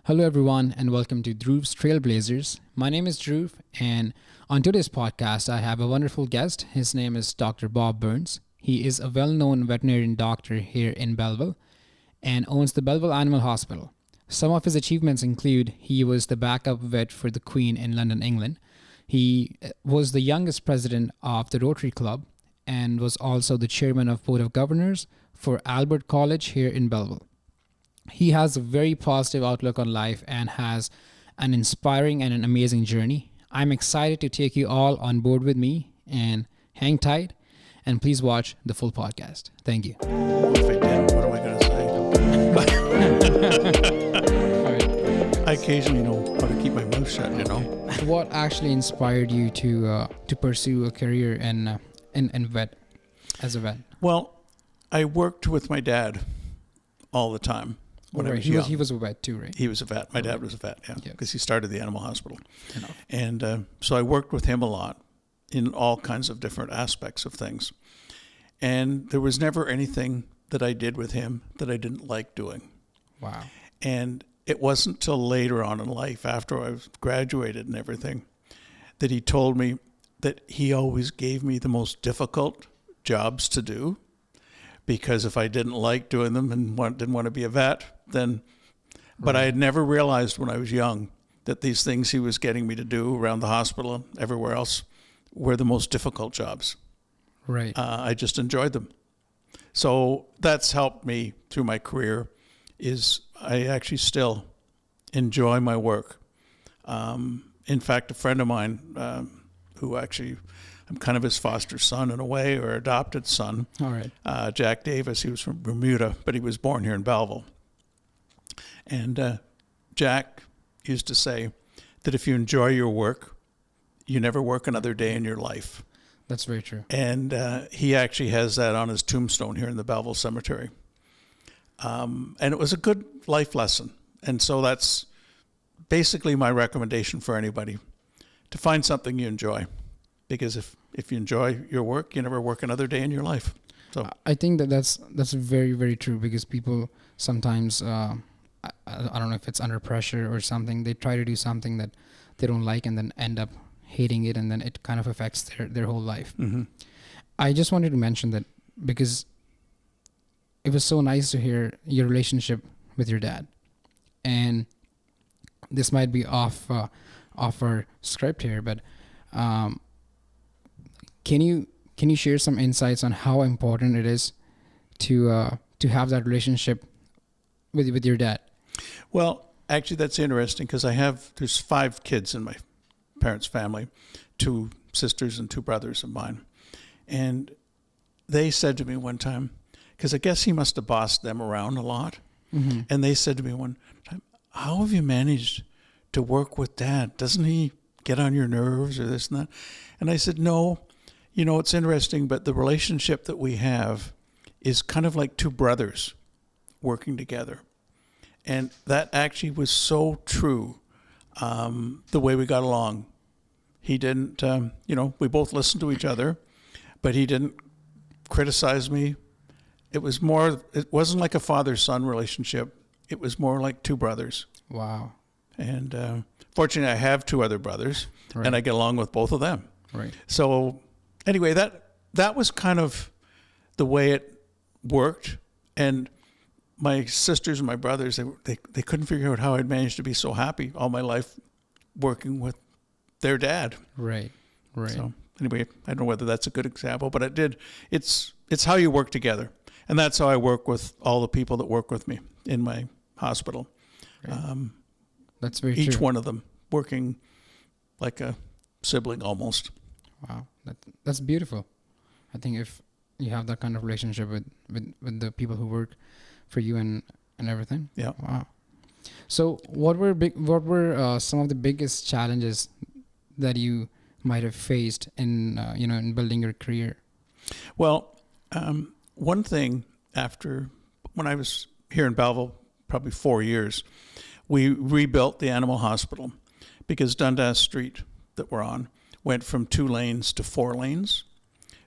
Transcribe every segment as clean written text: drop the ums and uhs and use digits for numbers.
Hello, everyone, and welcome to Dhruv's Trailblazers. My name is Dhruv, and on today's podcast, I have a wonderful guest. His name is Dr. Bob Burns. He is a well-known veterinarian doctor here in Belleville and owns the Belleville Animal Hospital. Some of his achievements include he was the backup vet for the Queen in London, England. He was the youngest president of the Rotary Club and was also the chairman of Board of Governors for Albert College here in Belleville. He has a very positive outlook on life and has an inspiring and an amazing journey. I'm excited to take you all on board with me, and hang tight and please watch the full podcast. Thank you. If I didn't, what am I going to say? I occasionally know how to keep my mouth shut, you know. What actually inspired you to pursue a career in vet, as a vet? Well, I worked with my dad all the time. When I was young. He was a vet too, right? He was a vet. My dad was a vet, yeah, because he started the animal hospital. Enough. And so I worked with him a lot in all kinds of different aspects of things. And there was never anything that I did with him that I didn't like doing. Wow. And it wasn't till later on in life, after I graduated and everything, that he told me that he always gave me the most difficult jobs to do. Because if I didn't like doing them and didn't want to be a vet, then, but I had never realized when I was young that these things he was getting me to do around the hospital and everywhere else were the most difficult jobs. Right. I just enjoyed them. So that's helped me through my career. Is I actually still enjoy my work. In fact, a friend of mine who actually, I'm kind of his foster son in a way, or adopted son. All right. Jack Davis, he was from Bermuda, but he was born here in Belleville. And Jack used to say that if you enjoy your work, you never work another day in your life. That's very true. And he actually has that on his tombstone here in the Belleville Cemetery. And it was a good life lesson. And so that's basically my recommendation for anybody, to find something you enjoy. Because if you enjoy your work, you never work another day in your life. So I think that's very, very true, because people sometimes, I don't know if it's under pressure or something, they try to do something that they don't like and then end up hating it, and then it kind of affects their whole life. Mm-hmm. I just wanted to mention that because it was so nice to hear your relationship with your dad. And this might be off our script here, but Can you share some insights on how important it is to have that relationship with your dad? Well, actually, that's interesting, because there's 5 kids in my parents' family, 2 sisters and 2 brothers of mine. And they said to me one time, because I guess he must have bossed them around a lot. Mm-hmm. And they said to me one time, how have you managed to work with Dad? Doesn't he get on your nerves or this and that? And I said, no. You know, it's interesting, but the relationship that we have is kind of like 2 brothers working together. And that actually was so true, the way we got along. He didn't, we both listened to each other, but he didn't criticize me. It wasn't like a father-son relationship. It was more like 2 brothers. Wow. And fortunately, I have 2 other brothers, right. And I get along with both of them. Right. So anyway, that was kind of the way it worked. And my sisters and my brothers, they couldn't figure out how I'd managed to be so happy all my life working with their dad. Right. So anyway, I don't know whether that's a good example, but it's how you work together. And that's how I work with all the people that work with me in my hospital. Right. That's very each true. one of them working like a sibling almost. Wow, that's beautiful. I think if you have that kind of relationship with the people who work for you and everything. Yeah. Wow. So what were some of the biggest challenges that you might have faced in in building your career? Well, one thing when I was here in Belleville, probably 4 years, we rebuilt the animal hospital, because Dundas Street that we're on went from 2 lanes to 4 lanes.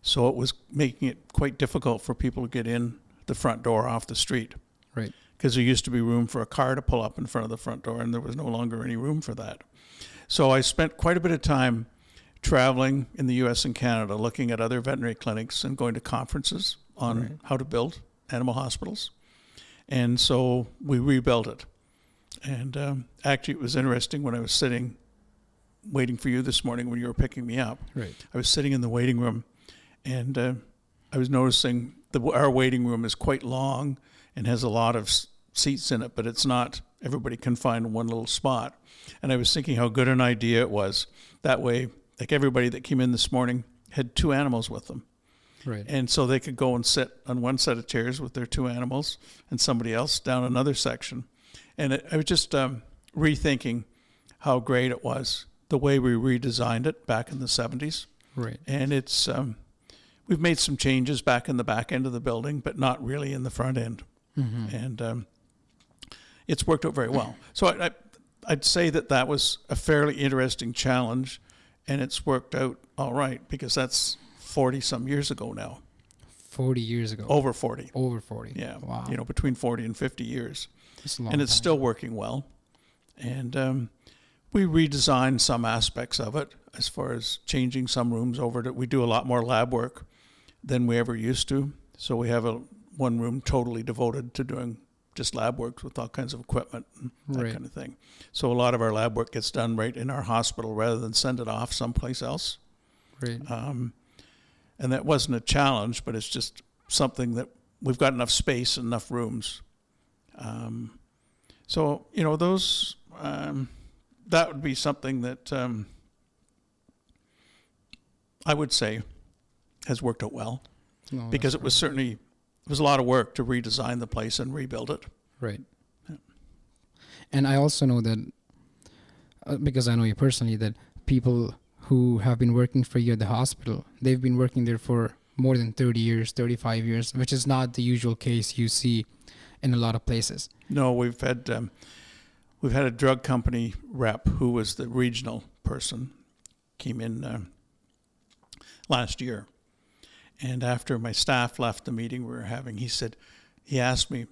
So it was making it quite difficult for people to get in the front door off the street. Right. because there used to be room for a car to pull up in front of the front door, and there was no longer any room for that. So I spent quite a bit of time traveling in the U.S. and Canada, looking at other veterinary clinics and going to conferences on how to build animal hospitals. And so we rebuilt it. And actually, it was interesting when I was sitting, waiting for you this morning when you were picking me up. Right. I was sitting in the waiting room, and I was noticing our waiting room is quite long and has a lot of seats in it, but it's not everybody confined in one little spot. And I was thinking how good an idea it was. That way, like everybody that came in this morning had 2 animals with them. Right. And so they could go and sit on one set of chairs with their 2 animals and somebody else down another section. And I was just rethinking how great it was, the way we redesigned it back in the 70s. Right. And it's we've made some changes back in the back end of the building, but not really in the front end. Mm-hmm. And it's worked out very well. So I'd say that was a fairly interesting challenge, and it's worked out all right, because that's 40-some years ago now. 40 years ago. Over 40. Over 40. Yeah. Wow. Between 40 and 50 years. That's a long and it's time. still working well. And we redesigned some aspects of it as far as changing some rooms over to, we do a lot more lab work than we ever used to. So we have one room totally devoted to doing just lab work with all kinds of equipment and that kind of thing. So a lot of our lab work gets done right in our hospital rather than send it off someplace else. Right. And that wasn't a challenge, but it's just something that we've got enough space and enough rooms. So, those, that would be something that I would say has worked out well. No, because it was a lot of work to redesign the place and rebuild it. Right. Yeah. And I also know that, because I know you personally, that people who have been working for you at the hospital, they've been working there for more than 30 years, 35 years, which is not the usual case you see in a lot of places. No, we've had a drug company rep who was the regional person, came in last year. And after my staff left the meeting we were having, he asked me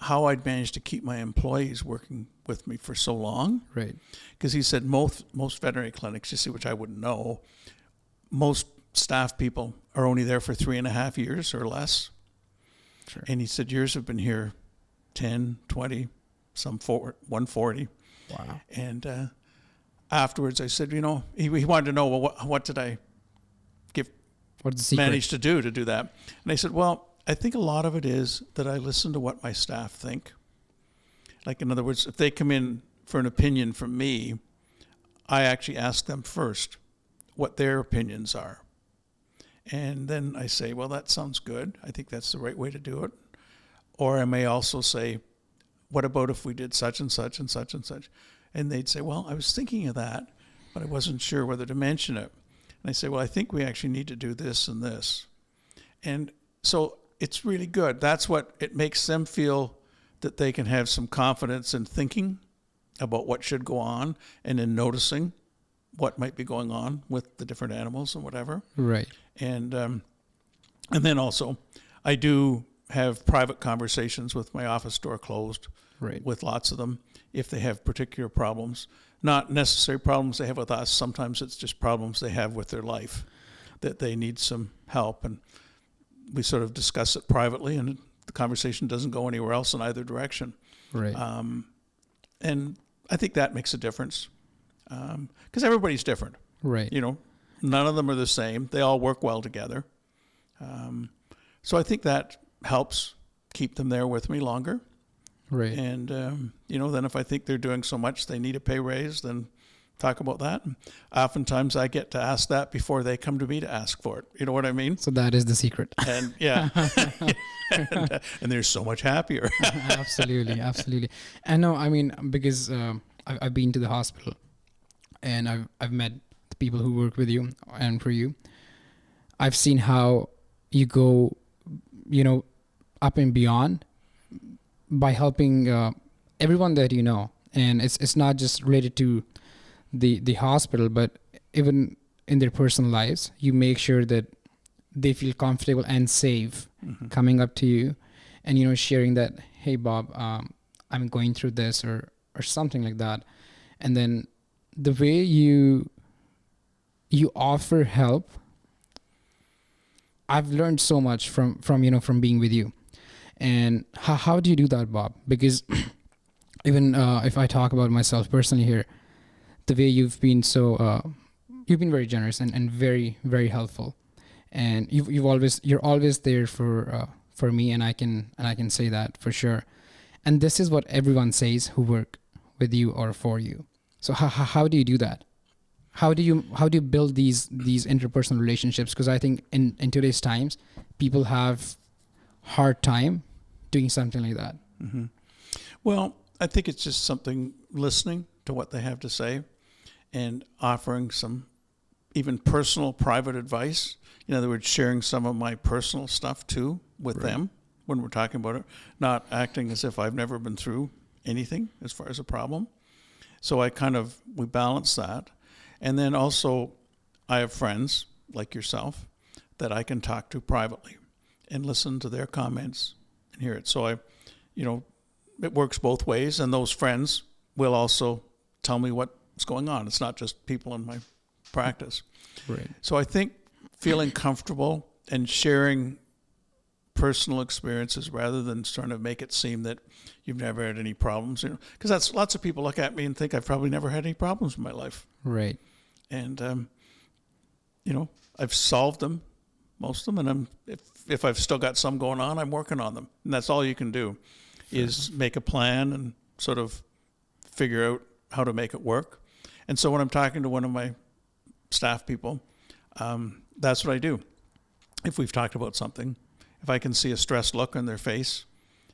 how I'd managed to keep my employees working with me for so long. Right. Because he said most veterinary clinics, you see, which I wouldn't know, most staff people are only there for 3.5 years or less. Sure. And he said yours have been here 10, 20, some 140. Wow. And afterwards I said, he wanted to know, well, what did I manage to do that? And I said, well, I think a lot of it is that I listen to what my staff think. Like, in other words, if they come in for an opinion from me, I actually ask them first what their opinions are. And then I say, well, that sounds good. I think that's the right way to do it. Or I may also say, what about if we did such and such and such and such? And they'd say, well, I was thinking of that, but I wasn't sure whether to mention it. And I say, well, I think we actually need to do this and this. And so it's really good. That's what it makes them feel, that they can have some confidence in thinking about what should go on and in noticing what might be going on with the different animals and whatever. Right. And then also, I do have private conversations with my office door closed, right, with lots of them, if they have particular problems. Not necessary problems they have with us. Sometimes it's just problems they have with their life that they need some help. And we sort of discuss it privately, and the conversation doesn't go anywhere else in either direction. Right. And I think that makes a difference, because everybody's different. Right. None of them are the same. They all work well together. So I think that helps keep them there with me longer. Right. And, then if I think they're doing so much they need a pay raise, then talk about that. And oftentimes I get to ask that before they come to me to ask for it. You know what I mean? So that is the secret. And yeah. and they're so much happier. Absolutely. Absolutely. And no, I mean, because I've been to the hospital and I've met the people who work with you and for you. I've seen how you go, up and beyond by helping everyone that you know. And it's not just related to the hospital, but even in their personal lives. You make sure that they feel comfortable and safe coming up to you and, sharing that, hey Bob, I'm going through this, or something like that, and then the way you offer help, I've learned so much from from being with you. And how do you do that, Bob? Because even if I talk about myself personally here, the way you've been you've been very generous and very, very helpful, and you're always there for me, and I can say that for sure. And this is what everyone says who work with you or for you. So how do you do that? How do you build these interpersonal relationships? Because I think in today's times, people have hard time doing something like that. Mm-hmm. Well, I think it's just something, listening to what they have to say and offering some even personal, private advice. In other words, sharing some of my personal stuff too with them when we're talking about it, not acting as if I've never been through anything as far as a problem. So we balance that. And then also I have friends like yourself that I can talk to privately and listen to their comments and hear it. So it works both ways. And those friends will also tell me what's going on. It's not just people in my practice. Right. So I think feeling comfortable and sharing personal experiences rather than trying to make it seem that you've never had any problems, because that's lots of people look at me and think I've probably never had any problems in my life. Right. And, I've solved them, most of them. And if I've still got some going on, I'm working on them. And that's all you can do is make a plan and sort of figure out how to make it work. And so when I'm talking to one of my staff people, that's what I do. If we've talked about something, if I can see a stressed look on their face,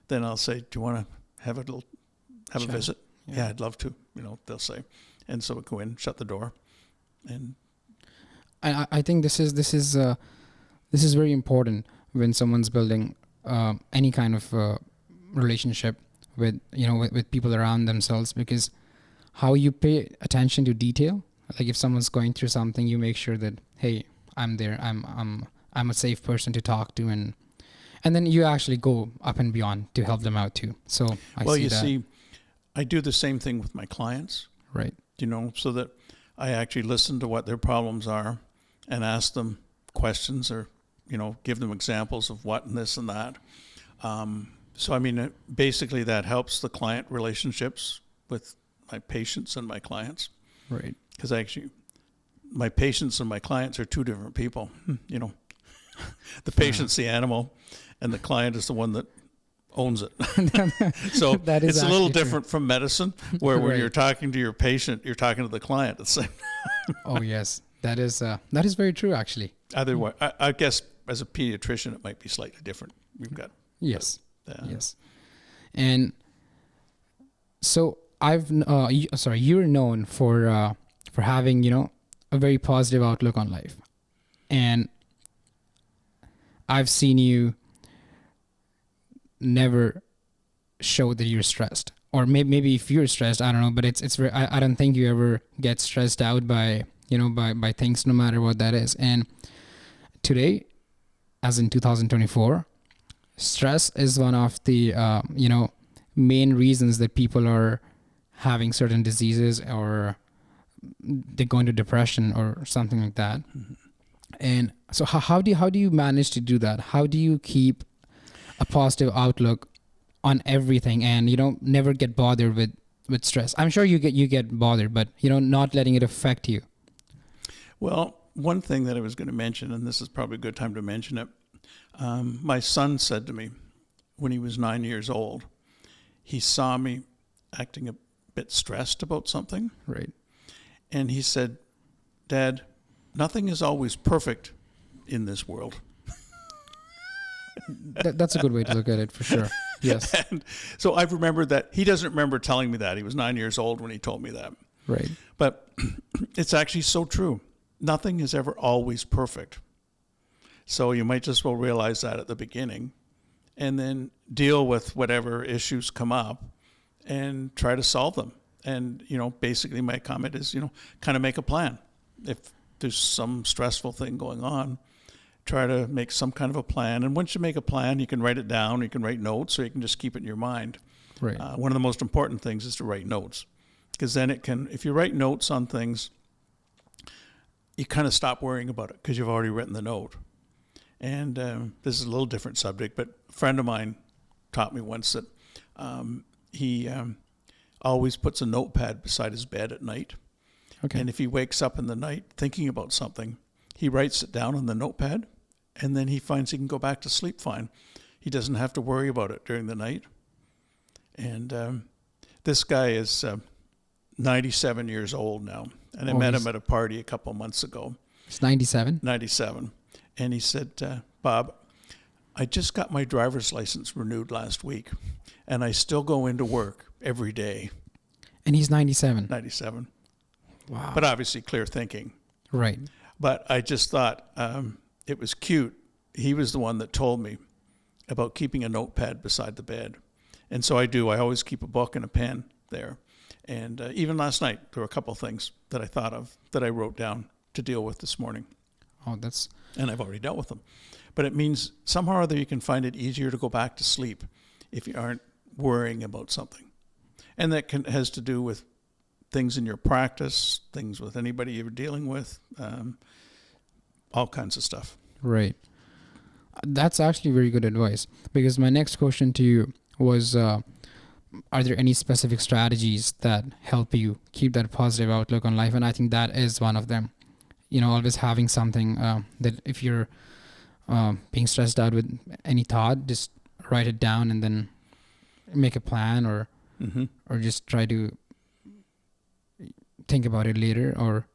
then I'll say, do you want to have a visit? Yeah, I'd love to, they'll say. And so we go in, shut the door. And I think this is very important when someone's building any kind of relationship with with people around themselves, because how you pay attention to detail. Like if someone's going through something, you make sure that, hey, I'm there. I'm a safe person to talk to, and then you actually go up and beyond to help them out too. So see, I do the same thing with my clients. Right. So that I actually listen to what their problems are and ask them questions, or, give them examples of what and this and that. Basically that helps the client relationships with my patients and my clients. Right. Because actually my patients and my clients are two different people. The patient's the animal and the client is the one that owns it. So that is it's a little different from medicine, where when you're talking to your patient, you're talking to the client at the same time. Oh yes, that is very true actually. Otherwise, I guess as a pediatrician, it might be slightly different. We've got yes. And so you're known for having a very positive outlook on life, and I've seen you never show that you're stressed, or maybe if you're stressed, I don't know, but it's very, I don't think you ever get stressed out by by things, no matter what that is. And today, as in 2024, stress is one of the main reasons that people are having certain diseases, or they go into depression or something like that. Mm-hmm. And so how do you manage to do that? How do you keep a positive outlook on everything, and never get bothered with stress? I'm sure you get bothered, but not letting it affect you. Well, one thing that I was going to mention, and this is probably a good time to mention it, my son said to me when he was 9 years old, he saw me acting a bit stressed about something. Right. And he said, Dad, nothing is always perfect in this world. That's a good way to look at it, for sure. Yes. And so I've remembered that. He doesn't remember telling me that. He was 9 years old when he told me that. Right. But it's actually so true. Nothing is ever always perfect. So you might just well realize that at the beginning, and then deal with whatever issues come up and try to solve them. And, basically my comment is, kind of make a plan. If there's some stressful thing going on, try to make some kind of a plan. And once you make a plan, you can write it down, you can write notes, or you can just keep it in your mind. Right. One of the most important things is to write notes, because then if you write notes on things, you kind of stop worrying about it because you've already written the note. And this is a little different subject, but a friend of mine taught me once that he always puts a notepad beside his bed at night. Okay. And if he wakes up in the night thinking about something, he writes it down on the notepad, and then he finds he can go back to sleep fine. He doesn't have to worry about it during the night. And this guy is 97 years old now, and I met him at a party a couple of months ago. It's 97? 97. And he said, Bob, I just got my driver's license renewed last week, and I still go into work every day. And he's 97? 97. Wow. But obviously clear thinking. Right. But I just thought it was cute. He was the one that told me about keeping a notepad beside the bed. And so I do. I always keep a book and a pen there. And even last night, there were a couple of things that I thought of that I wrote down to deal with this morning. Oh, that's... And I've already dealt with them. But it means somehow or other you can find it easier to go back to sleep if you aren't worrying about something. And that has to do with things in your practice, things with anybody you're dealing with, all kinds of stuff. Right. That's actually very good advice, because my next question to you was, are there any specific strategies that help you keep that positive outlook on life? And I think that is one of them. You know, always having something that if you're being stressed out with any thought, just write it down and then make a plan, or just try to think about it later, or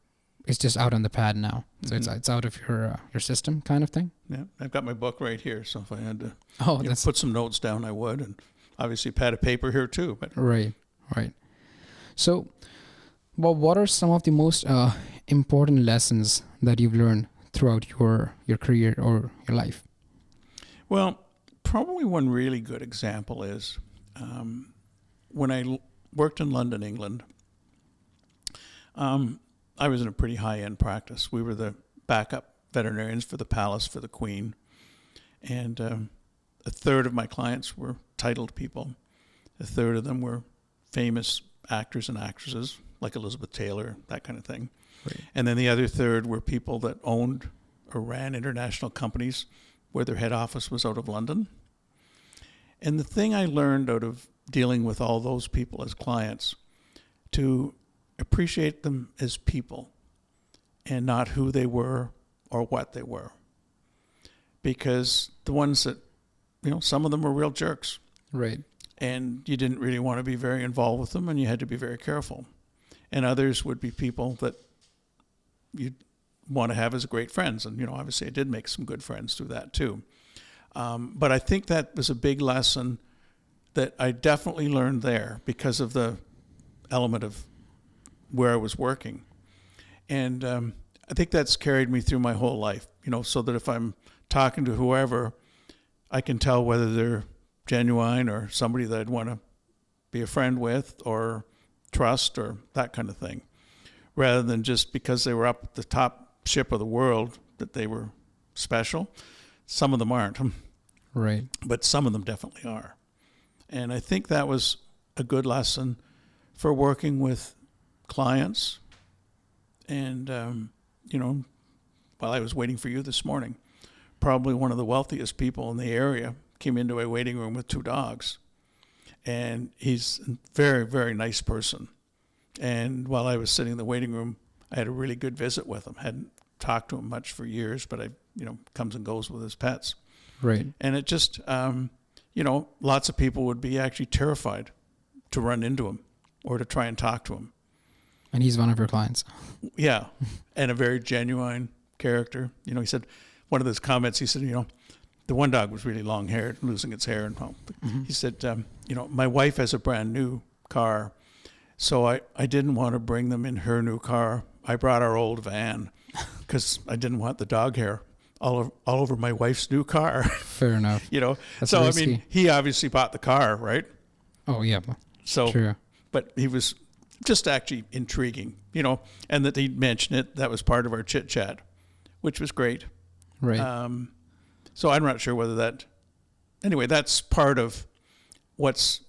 it's just out on the pad now. So it's out of your system kind of thing. Yeah, I've got my book right here. So if I had to put some notes down, I would. And obviously a pad of paper here too. But Right. So, well, what are some of the most important lessons that you've learned throughout your career or your life? Well, probably one really good example is when I worked in London, England, I was in a pretty high-end practice. We were the backup veterinarians for the palace, for the Queen. And a third of my clients were titled people. A third of them were famous actors and actresses, like Elizabeth Taylor, that kind of thing. Right. And then the other third were people that owned or ran international companies where their head office was out of London. And the thing I learned out of dealing with all those people as clients, to appreciate them as people and not who they were or what they were. Because the ones that, some of them were real jerks. Right. And you didn't really want to be very involved with them, and you had to be very careful. And others would be people that you'd want to have as great friends. And, obviously I did make some good friends through that too. But I think that was a big lesson that I definitely learned there because of the element of where I was working. And I think that's carried me through my whole life, so that if I'm talking to whoever, I can tell whether they're genuine or somebody that I'd want to be a friend with or trust or that kind of thing, rather than just because they were up at the top ship of the world that they were special. Some of them aren't. Right. But some of them definitely are. And I think that was a good lesson for working with clients. And, while I was waiting for you this morning, probably one of the wealthiest people in the area came into a waiting room with 2 dogs. And he's a very, very nice person. And while I was sitting in the waiting room, I had a really good visit with him. Hadn't talked to him much for years, but I, comes and goes with his pets. Right. And it just, lots of people would be actually terrified to run into him or to try and talk to him. And he's one of your clients. Yeah. And a very genuine character. He said, one of those comments, he said, the one dog was really long haired, losing its hair. And he said, my wife has a brand new car, so I didn't want to bring them in her new car. I brought our old van because I didn't want the dog hair all over my wife's new car. Fair enough. That's so risky. I mean, he obviously bought the car, right? Oh yeah. So, true. But he was just actually intriguing, and that he'd mention it. That was part of our chit chat, which was great. Right. So I'm not sure whether that. Anyway, that's part of what's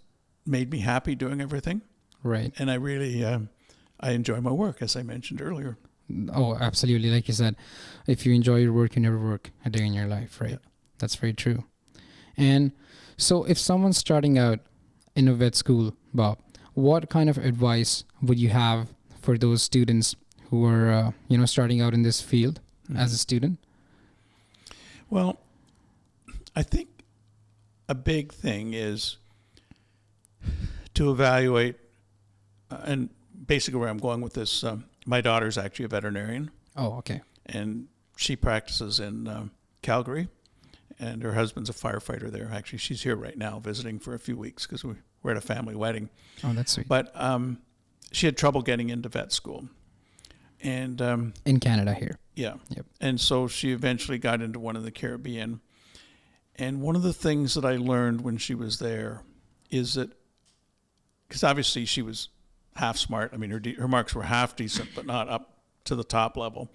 made me happy doing everything. Right. And I really, I enjoy my work, as I mentioned earlier. Oh, absolutely. Like you said, if you enjoy your work, you never work a day in your life, right? Yeah. That's very true. And so if someone's starting out in a vet school, Bob, what kind of advice would you have for those students who are, starting out in this field as a student? Well, I think a big thing is to evaluate, and basically where I'm going with this, my daughter's actually a veterinarian. Oh, okay. And she practices in Calgary, and her husband's a firefighter there. Actually, she's here right now visiting for a few weeks because we're at a family wedding. Oh, that's sweet. But she had trouble getting into vet school. And in Canada here. Yeah. Yep. And so she eventually got into one in the Caribbean. And one of the things that I learned when she was there is that, because obviously she was half smart. I mean, her marks were half decent, but not up to the top level.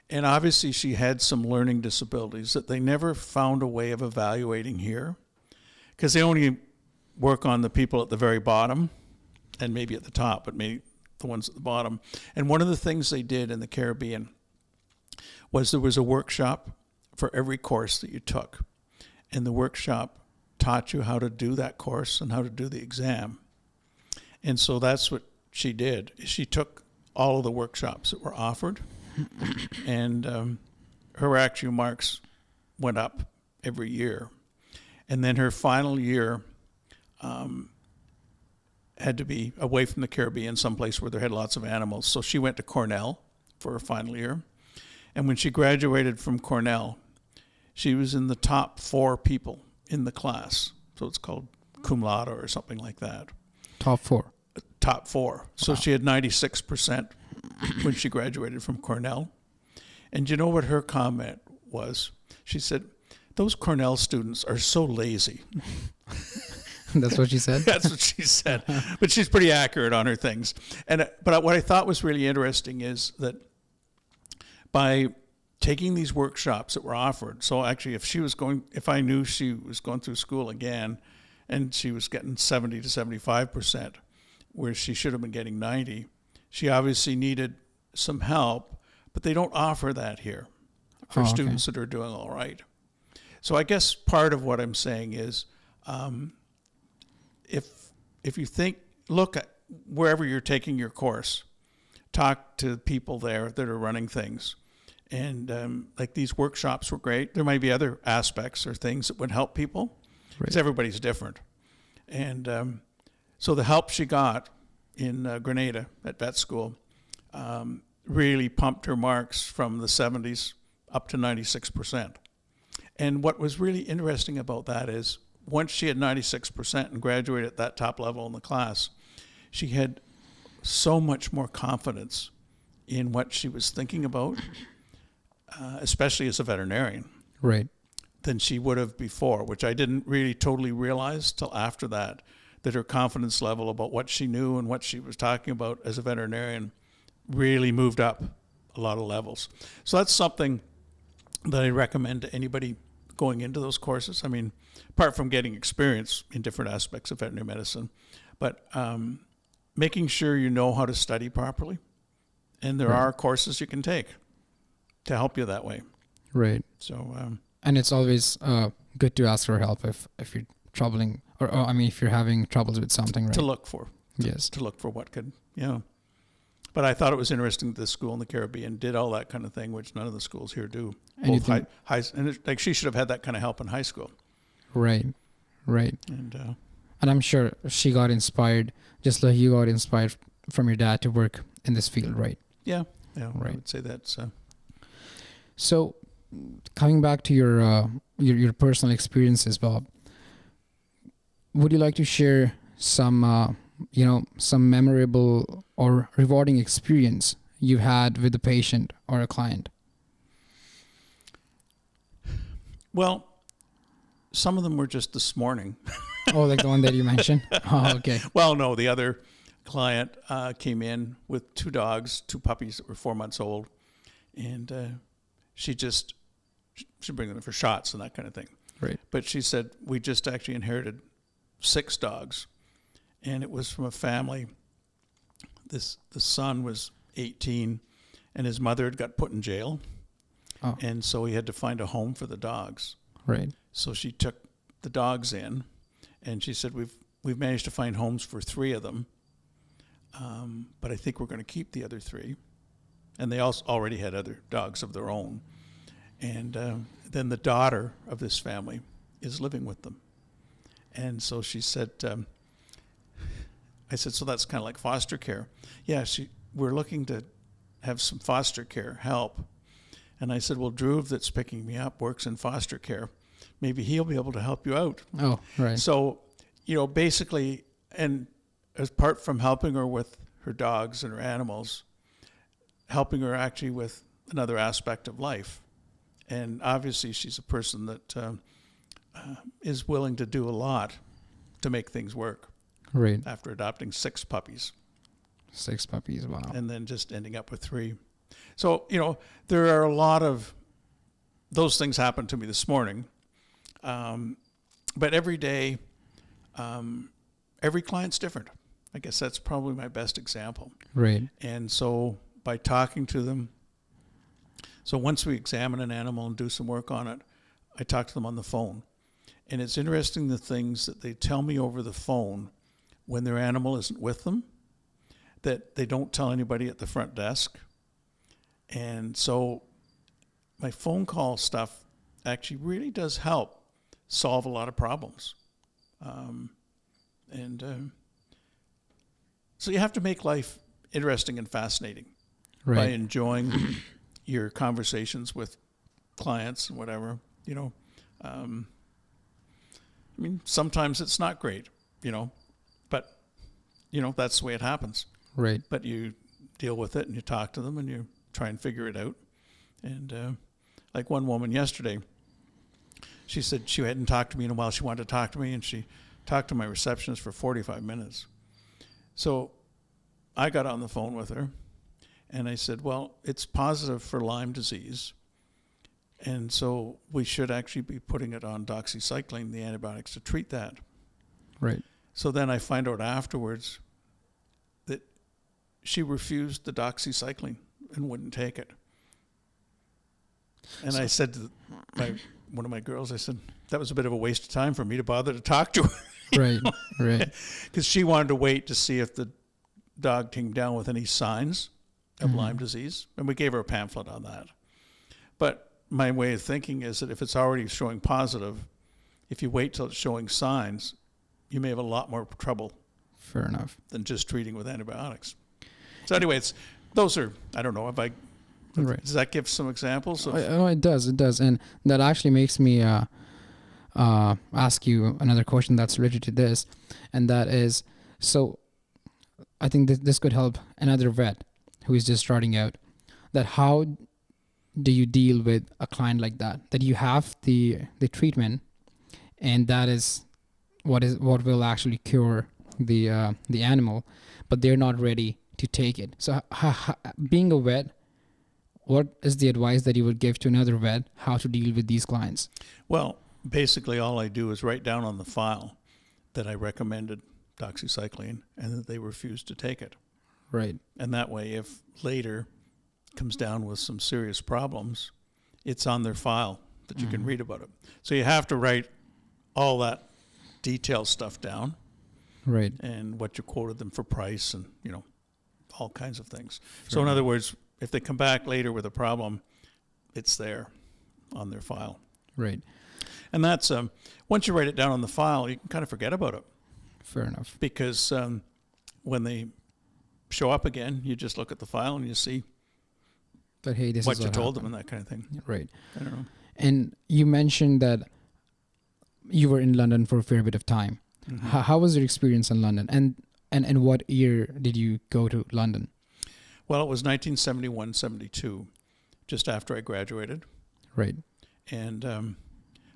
And obviously she had some learning disabilities that they never found a way of evaluating here, because they only work on the people at the very bottom and maybe at the top, but maybe the ones at the bottom. And one of the things they did in the Caribbean was there was a workshop for every course that you took. And the workshop taught you how to do that course and how to do the exam. And so that's what she did. She took all of the workshops that were offered, and her actual marks went up every year. And then her final year had to be away from the Caribbean, someplace where there had lots of animals. So she went to Cornell for her final year. And when she graduated from Cornell, she was in the top 4 people in the class. So it's called cum laude or something like that. Top 4. Top 4. So Wow. she had 96% when she graduated from Cornell. And you know what her comment was? She said, "Those Cornell students are so lazy." That's what she said? That's what she said. But she's pretty accurate on her things. But what I thought was really interesting is that by taking these workshops that were offered, so actually if I knew she was going through school again and she was getting 70 to 75%, where she should have been getting 90, she obviously needed some help, but they don't offer that here for students that are doing all right. So I guess part of what I'm saying is, if you look at wherever you're taking your course, talk to people there that are running things. And like these workshops were great. There might be other aspects or things that would help people, because everybody's different. And so the help she got in Grenada at vet school really pumped her marks from the 70s up to 96%. And what was really interesting about that is once she had 96% and graduated at that top level in the class, she had so much more confidence in what she was thinking about, especially as a veterinarian, Right. than she would have before, which I didn't really totally realize till after that her confidence level about what she knew and what she was talking about as a veterinarian really moved up a lot of levels. So that's something that I recommend to anybody going into those courses. I mean, apart from getting experience in different aspects of veterinary medicine, but making sure you know how to study properly. And there are courses you can take to help you that way. Right. So, and it's always good to ask for help if you're troubling, or if you're having troubles with something, right? to look for. Yes. To look for what could, But I thought it was interesting that this school in the Caribbean did all that kind of thing, which none of the schools here do. And Like she should have had that kind of help in high school. Right. And I'm sure she got inspired, just like you got inspired from your dad to work in this field, right? yeah, Right. I would say that's. So, coming back to your personal experiences, Bob, would you like to share some some memorable or rewarding experience you've had with a patient or a client? Well, some of them were just this morning. Oh, like the one that you mentioned? Oh, okay. Well, no, the other client came in with 2 dogs, 2 puppies that were 4 months old, and she just she'd bring them in for shots and that kind of thing. Right. But she said, we just actually inherited 6 dogs, and it was from a family. The son was 18, and his mother had got put in jail, and so he had to find a home for the dogs. Right. So she took the dogs in, and she said, we've managed to find homes for 3 of them, but I think we're going to keep the other 3. And they also already had other dogs of their own. And then the daughter of this family is living with them. And so she said, I said, so that's kind of like foster care. Yeah, we're looking to have some foster care help. And I said, well, Dhruv that's picking me up works in foster care. Maybe he'll be able to help you out. Oh, right. So, basically, and apart from helping her with her dogs and her animals, helping her actually with another aspect of life. And obviously she's a person that is willing to do a lot to make things work. Right. After adopting 6 puppies. 6 puppies, wow. And then just ending up with 3. So, there are a lot of those things happened to me this morning. But every day, every client's different. I guess that's probably my best example. Right. And so by talking to them, so once we examine an animal and do some work on it, I talk to them on the phone. And it's interesting the things that they tell me over the phone when their animal isn't with them, that they don't tell anybody at the front desk. And so my phone call stuff actually really does help solve a lot of problems. So you have to make life interesting and fascinating by enjoying your conversations with clients and whatever, sometimes it's not great, but, that's the way it happens. Right. But you deal with it and you talk to them and you try and figure it out. And like one woman yesterday, she said she hadn't talked to me in a while. She wanted to talk to me, and she talked to my receptionist for 45 minutes. So I got on the phone with her, and I said, well, it's positive for Lyme disease, and so we should actually be putting it on doxycycline, the antibiotics, to treat that. Right. So then I find out afterwards that she refused the doxycycline and wouldn't take it. And I said to one of my girls, I said, that was a bit of a waste of time for me to bother to talk to her. Right, right. Because she wanted to wait to see if the dog came down with any signs of Lyme disease. And we gave her a pamphlet on that. But my way of thinking is that if it's already showing positive, if you wait till it's showing signs, you may have a lot more trouble. Fair enough. Than just treating with antibiotics. So anyway, those are, I don't know, Right. Does that give some examples? Oh, it does. And that actually makes me ask you another question that's related to this, and that is, so I think this could help another vet who is just starting out, that how do you deal with a client like that you have the treatment, and that is what will actually cure the animal, but they're not ready to take it. So being a vet, what is the advice that you would give to another vet how to deal with these clients? Well, basically all I do is write down on the file that I recommended doxycycline and that they refused to take it. Right. And that way, if later comes down with some serious problems, it's on their file that you can read about it. So you have to write all that detailed stuff down. Right. And what you quoted them for price and, all kinds of things. So in other words, if they come back later with a problem, it's there on their file. Right. And that's, once you write it down on the file, you can kind of forget about it. Fair enough. Because when they show up again, you just look at the file and you see but hey, this what is you told happened. them and that kind of thing. Right. I don't know. And you mentioned that you were in London for a fair bit of time. Mm-hmm. How was your experience in London? And what year did you go to London? Well, it was 1971, 72, just after I graduated. Right. And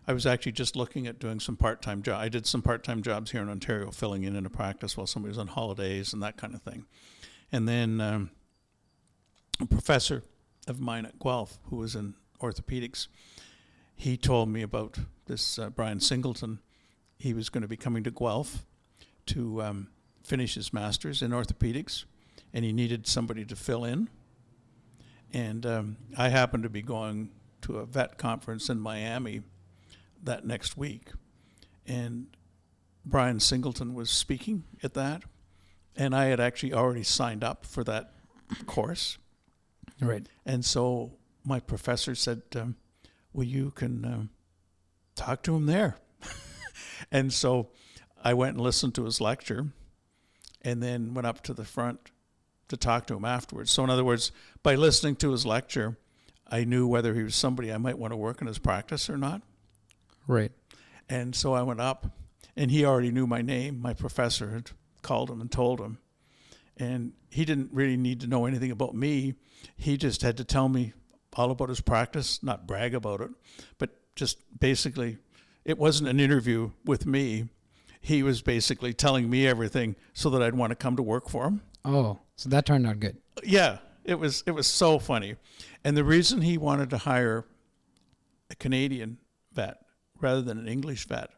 I was actually just looking at doing some part-time jobs. I did some part-time jobs here in Ontario, filling in a practice while somebody was on holidays and that kind of thing. And then a professor of mine at Guelph, who was in orthopedics, he told me about this Brian Singleton. He was going to be coming to Guelph to finish his master's in orthopedics, and he needed somebody to fill in. And I happened to be going to a vet conference in Miami that next week, and Brian Singleton was speaking at that, and I had actually already signed up for that course. Right. And so my professor said, well, you can talk to him there. And so I went and listened to his lecture and then went up to the front to talk to him afterwards. So in other words, by listening to his lecture, I knew whether he was somebody I might want to work in his practice or not. Right. And so I went up, and he already knew my name. My professor had called him and told him. And he didn't really need to know anything about me. He just had to tell me all about his practice, not brag about it, but just basically, it wasn't an interview with me. He was basically telling me everything so that I'd want to come to work for him. Oh, so that turned out good. Yeah, it was so funny. And the reason he wanted to hire a Canadian vet rather than an English vet,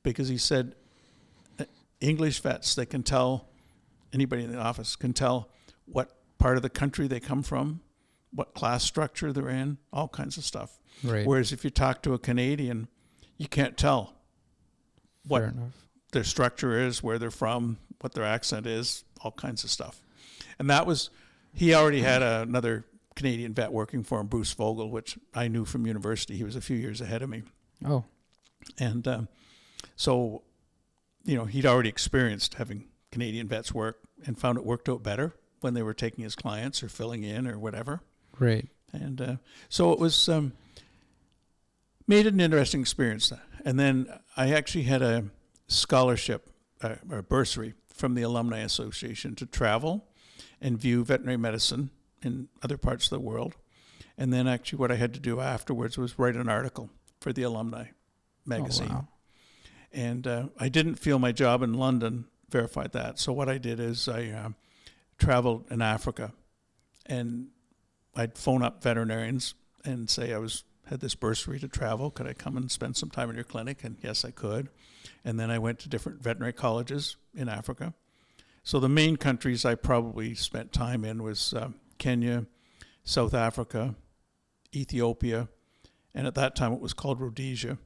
because he said English vets, they can tell, anybody in the office can tell what part of the country they come from, what class structure they're in, all kinds of stuff. Right. Whereas if you talk to a Canadian, you can't tell what Fair enough. their structure is, where they're from, what their accent is, all kinds of stuff. And that was, he already had another Canadian vet working for him, Bruce Vogel, which I knew from university. He was a few years ahead of me. Oh. And so, you know, he'd already experienced having Canadian vets work and found it worked out better when they were taking his clients or filling in or whatever. Right. And so it was, made it an interesting experience. And then I actually had a scholarship, or bursary from the Alumni Association to travel and view veterinary medicine in other parts of the world. And then actually what I had to do afterwards was write an article for the Alumni magazine. Oh, wow. And I didn't feel my job in London verified that. So what I did is I traveled in Africa, and I'd phone up veterinarians and say had this bursary to travel. Could I come and spend some time in your clinic? And yes, I could. And then I went to different veterinary colleges in Africa. So the main countries I probably spent time in was Kenya, South Africa, Ethiopia, and at that time it was called Rhodesia.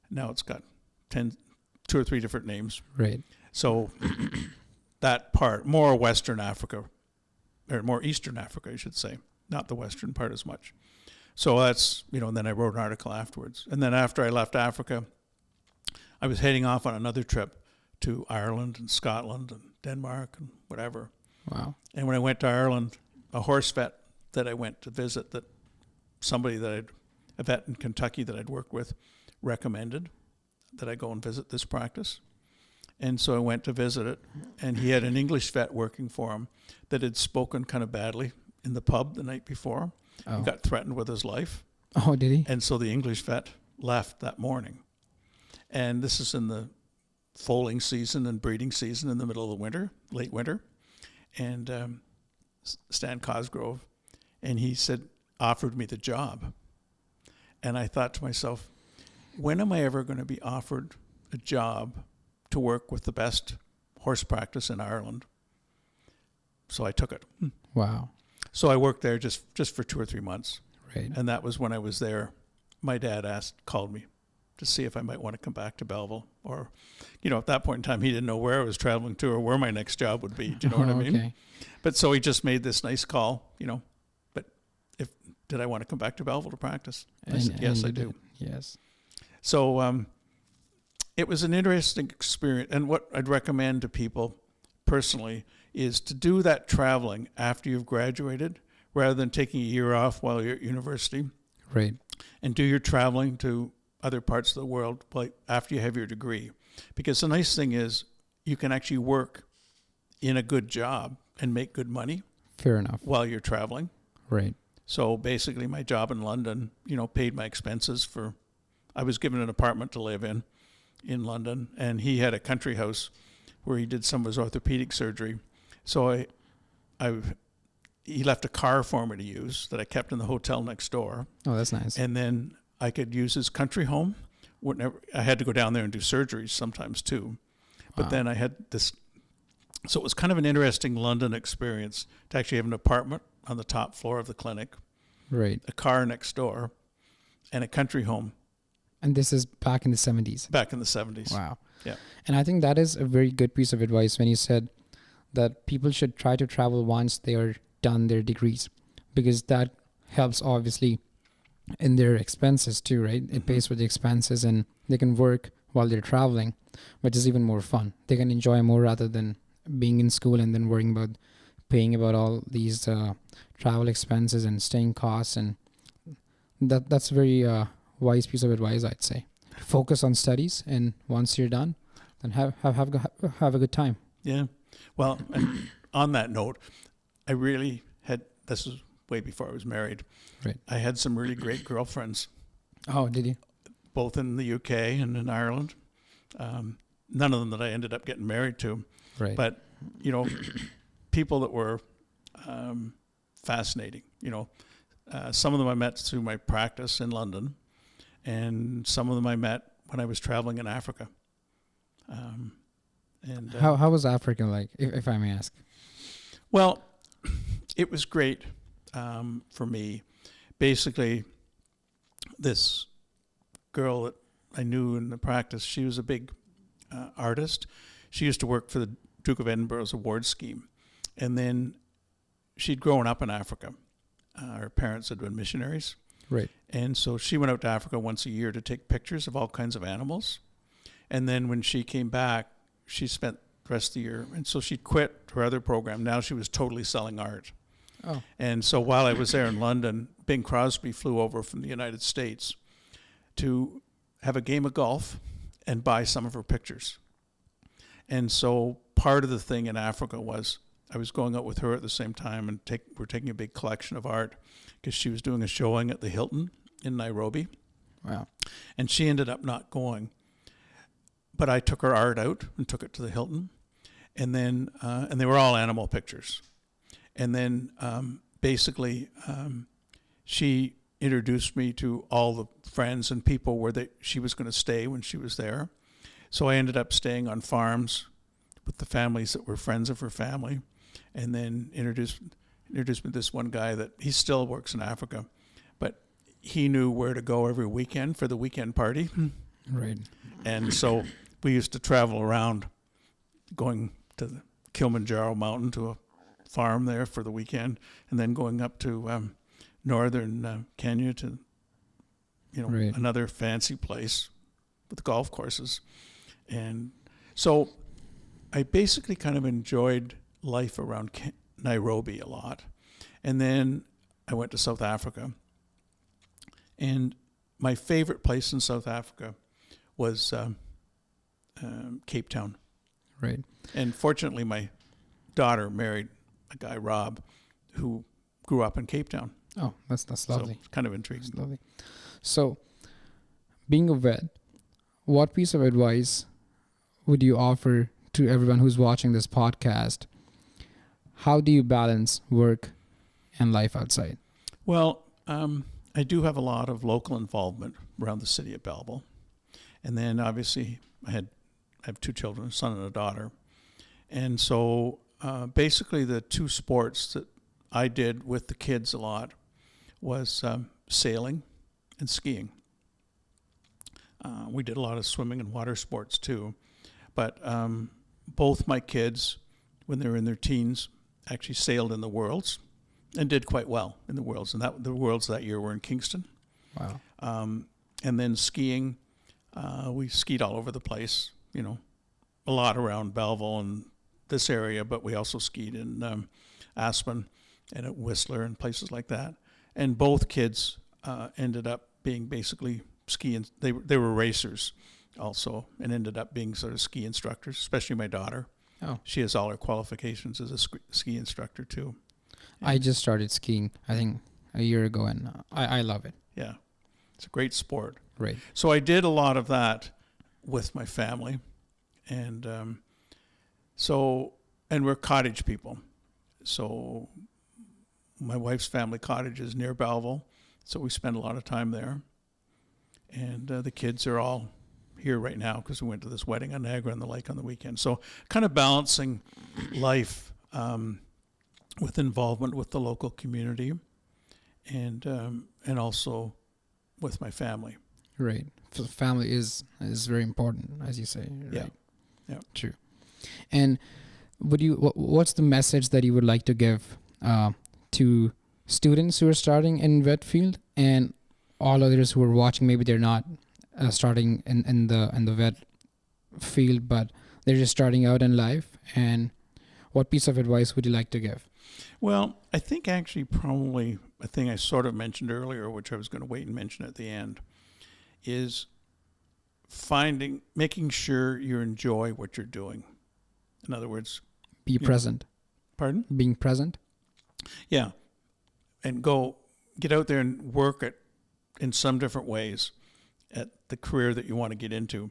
Now it's got 2 or 3 different names. Right. So that part, more Western Africa, or more Eastern Africa, I should say, not the Western part as much. So that's, and then I wrote an article afterwards. And then after I left Africa, I was heading off on another trip to Ireland and Scotland and Denmark and whatever. Wow. And when I went to Ireland, a horse vet that I went to visit, that a vet in Kentucky that I'd worked with, recommended that I go and visit this practice. And so I went to visit it, and he had an English vet working for him that had spoken kind of badly in the pub the night before. Oh. He got threatened with his life. Oh, did he? And so the English vet left that morning. And this is in the foaling season and breeding season in the middle of the winter, late winter. And Stan Cosgrove, and he offered me the job. And I thought to myself, when am I ever going to be offered a job to work with the best horse practice in Ireland? So I took it. Wow. So I worked there just for 2 or 3 months. Right. And that was when I was there. My dad called me to see if I might want to come back to Belleville. Or, at that point in time, he didn't know where I was traveling to or where my next job would be. Do you know what I mean? Okay. But so he just made this nice call, but did I want to come back to Belleville to practice? I said, yes, I do. Yes. So it was an interesting experience. And what I'd recommend to people personally is to do that traveling after you've graduated rather than taking a year off while you're at university. Right. And do your traveling to other parts of the world after you have your degree. Because the nice thing is you can actually work in a good job and make good money. Fair enough. While you're traveling. Right. So basically my job in London, paid my expenses I was given an apartment to live in London, and he had a country house where he did some of his orthopedic surgery. So he left a car for me to use that I kept in the hotel next door. Oh, that's nice. And then I could use his country home. Whenever I had to go down there and do surgeries sometimes too. But then I had this, so it was kind of an interesting London experience to actually have an apartment on the top floor of the clinic, Right. a car next door, and a country home. And this is back in the 70s. Back in the 70s. Wow. Yeah. And I think that is a very good piece of advice when you said that people should try to travel once they are done their degrees, because that helps obviously in their expenses too, right? It pays for the expenses, and they can work while they're traveling, which is even more fun. They can enjoy more rather than being in school and then worrying about paying about all these travel expenses and staying costs. And that's a very wise piece of advice, I'd say. Focus on studies, and once you're done, then have a good time. Yeah. Well, and on that note, I really had, this was way before I was married. Right. I had some really great girlfriends, Oh, did you? both in the UK and in Ireland. None of them that I ended up getting married to, Right. but, people that were fascinating. Some of them I met through my practice in London, and some of them I met when I was traveling in Africa. How was Africa like, if I may ask? Well, it was great for me. Basically, this girl that I knew in the practice, she was a big artist. She used to work for the Duke of Edinburgh's award scheme. And then she'd grown up in Africa. Her parents had been missionaries. Right. And so she went out to Africa once a year to take pictures of all kinds of animals. And then when she came back, she spent the rest of the year. And so she quit her other program. Now she was totally selling art. Oh. And so while I was there in London, Bing Crosby flew over from the United States to have a game of golf and buy some of her pictures. And so part of the thing in Africa was I was going out with her at the same time, and we're taking a big collection of art because she was doing a showing at the Hilton in Nairobi. Wow. And she ended up not going. But I took her art out and took it to the Hilton. And then, and they were all animal pictures. And then basically she introduced me to all the friends and people where she was going to stay when she was there. So I ended up staying on farms with the families that were friends of her family, and then introduced me to this one guy that he still works in Africa, but he knew where to go every weekend for the weekend party. Right. And so we used to travel around, going to the Kilimanjaro mountain to a farm there for the weekend, and then going up to northern Kenya to Right. another fancy place with golf courses. And so I basically kind of enjoyed life around Nairobi a lot. And then I went to South Africa. And my favorite place in South Africa was Cape Town. Right. And fortunately, my daughter married a guy, Rob, who grew up in Cape Town. Oh, that's lovely. So it's kind of intriguing. That's lovely. So, being a vet, what piece of advice would you offer to everyone who's watching this podcast? How do you balance work and life outside? Well, I do have a lot of local involvement around the city of Belleville. And then obviously I have two children, a son and a daughter. And so basically the two sports that I did with the kids a lot was sailing and skiing. We did a lot of swimming and water sports too. But both my kids, when they were in their teens, actually sailed in the Worlds and did quite well in the Worlds. And the Worlds that year were in Kingston. Wow. And then skiing, we skied all over the place, a lot around Belleville and this area, but we also skied in Aspen and at Whistler and places like that. And both kids ended up being basically skiing. They were racers also, and ended up being sort of ski instructors, especially my daughter. Oh. She has all her qualifications as a ski instructor too. And I just started skiing, I think, a year ago, and I love it. yeah, it's a great sport. Right. So I did a lot of that with my family, and and we're cottage people. So my wife's family cottage is near Belleville, so we spend a lot of time there. And the kids are all here right now because we went to this wedding on Niagara on the Lake on the weekend. So kind of balancing life with involvement with the local community and also with my family. Right. So family is very important, as you say. Right? Yeah. True. And what's the message that you would like to give to students who are starting in vet field and all others who are watching? Maybe they're not starting in the vet field, but they're just starting out in life. And what piece of advice would you like to give? Well, I think actually probably a thing I sort of mentioned earlier, which I was going to wait and mention at the end, is making sure you enjoy what you're doing. In other words, be present. Pardon? Being present. Yeah. And get out there and work in some different ways at the career that you want to get into.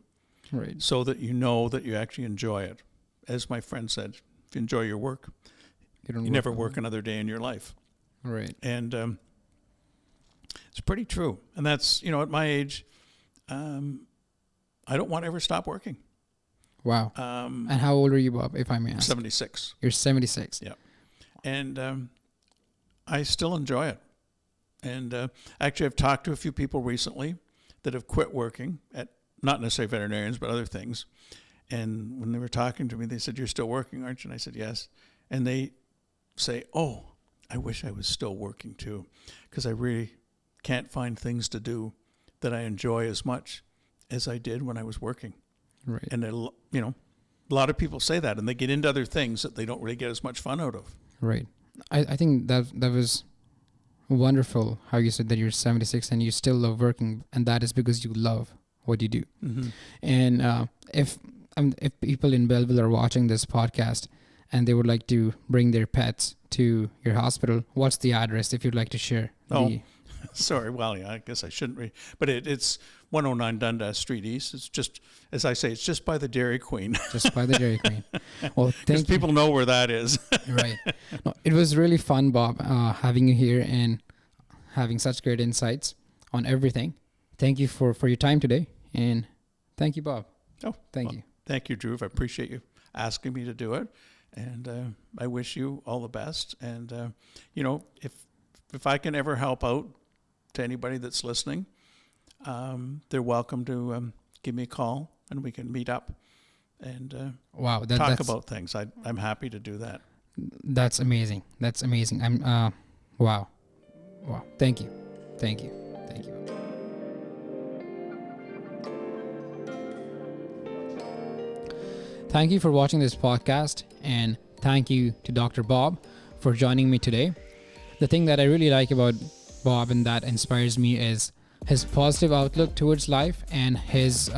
Right. So that you know that you actually enjoy it. As my friend said, if you enjoy your work, you never work another day in your life. Right. And it's pretty true. And that's, at my age, I don't want to ever stop working. Wow. And how old are you, Bob, if I may ask? 76. You're 76. Yeah. And I still enjoy it. And actually, I've talked to a few people recently that have quit working at, not necessarily veterinarians, but other things. And when they were talking to me, they said, "You're still working, aren't you?" And I said, "Yes." And they say, "Oh, I wish I was still working too, because I really can't find things to do that I enjoy as much as I did when I was working." Right. And, a lot of people say that, and they get into other things that they don't really get as much fun out of. Right. I think that was wonderful how you said that you're 76 and you still love working, and that is because you love what you do. Mm-hmm. And if people in Belleville are watching this podcast and they would like to bring their pets to your hospital, what's the address if you'd like to share? Sorry. Well, yeah, I guess I shouldn't read. But it's 109 Dundas Street East. It's just, as I say, it's just by the Dairy Queen. Just by the Dairy Queen. Well, because people know where that is. Right. No, it was really fun, Bob, having you here and having such great insights on everything. Thank you for your time today. And thank you, Bob. Oh, thank you. Thank you, Dhruv. I appreciate you asking me to do it. And I wish you all the best. And, if I can ever help out to anybody that's listening, they're welcome to give me a call and we can meet up and talk about things. I'm happy to do that. That's amazing. That's amazing. Wow. Thank you. Thank you. Thank you. Thank you for watching this podcast, and thank you to Dr. Bob for joining me today. The thing that I really like about Bob and that inspires me is his positive outlook towards life and his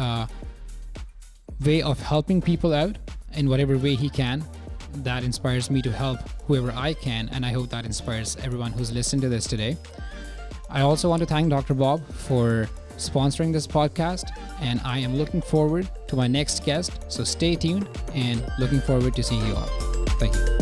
way of helping people out in whatever way he can. That inspires me to help whoever I can, and I hope that inspires everyone who's listened to this today. I also want to thank Dr. Bob for sponsoring this podcast, and I am looking forward to my next guest, so stay tuned and looking forward to seeing you all. Thank you.